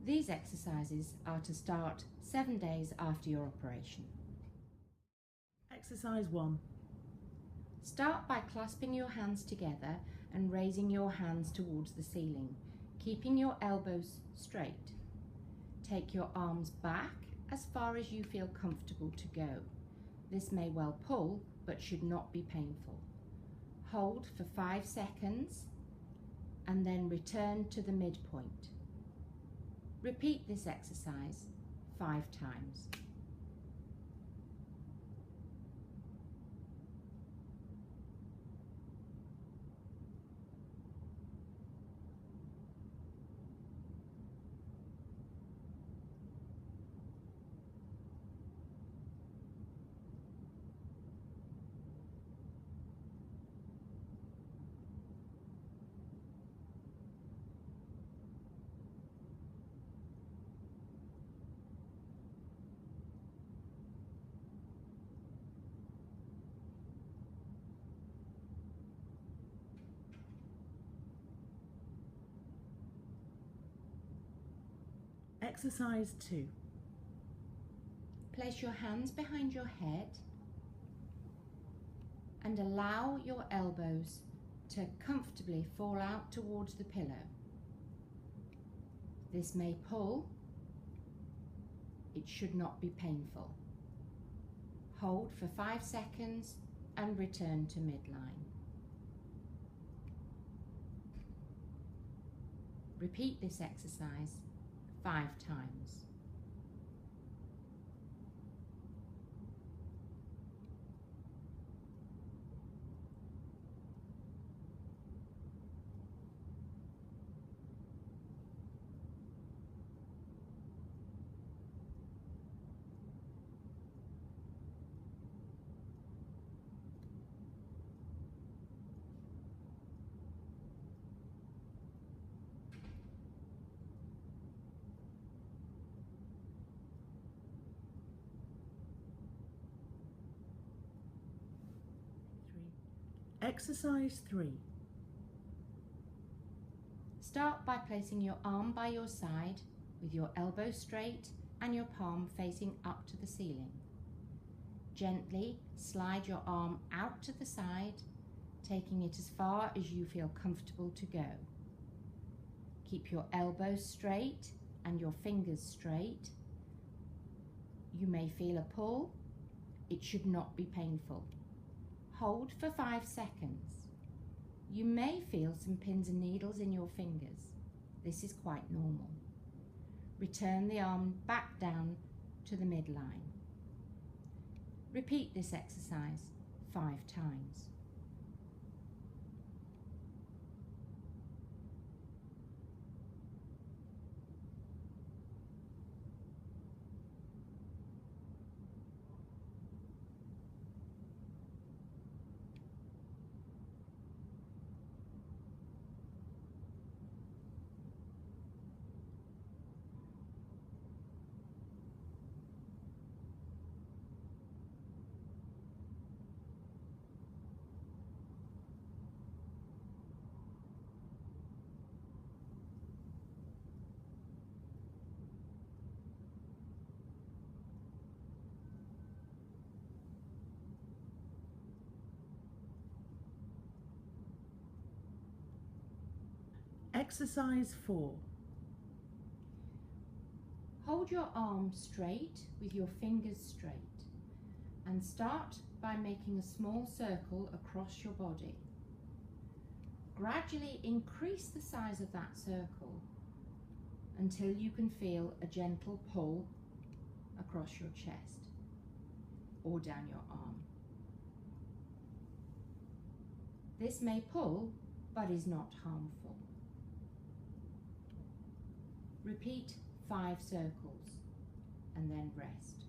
These exercises are to start 7 days after your operation. Exercise 1. Start by clasping your hands together and raising your hands towards the ceiling, keeping your elbows straight. Take your arms back as far as you feel comfortable to go. This may well pull, but should not be painful. Hold for 5 seconds and then return to the midpoint. Repeat this exercise 5 times. Exercise 2. Place your hands behind your head and allow your elbows to comfortably fall out towards the pillow. This may pull. It should not be painful. Hold for 5 seconds and return to midline. Repeat this exercise 5 times. Exercise 3. Start by placing your arm by your side with your elbow straight and your palm facing up to the ceiling. Gently slide your arm out to the side, taking it as far as you feel comfortable to go. Keep your elbows straight and your fingers straight. You may feel a pull. It should not be painful. Hold for 5 seconds. You may feel some pins and needles in your fingers. This is quite normal. Return the arm back down to the midline. Repeat this exercise 5 times. Exercise 4. Hold your arm straight with your fingers straight and start by making a small circle across your body. Gradually increase the size of that circle until you can feel a gentle pull across your chest or down your arm. This may pull but is not harmful. Repeat 5 circles and then rest.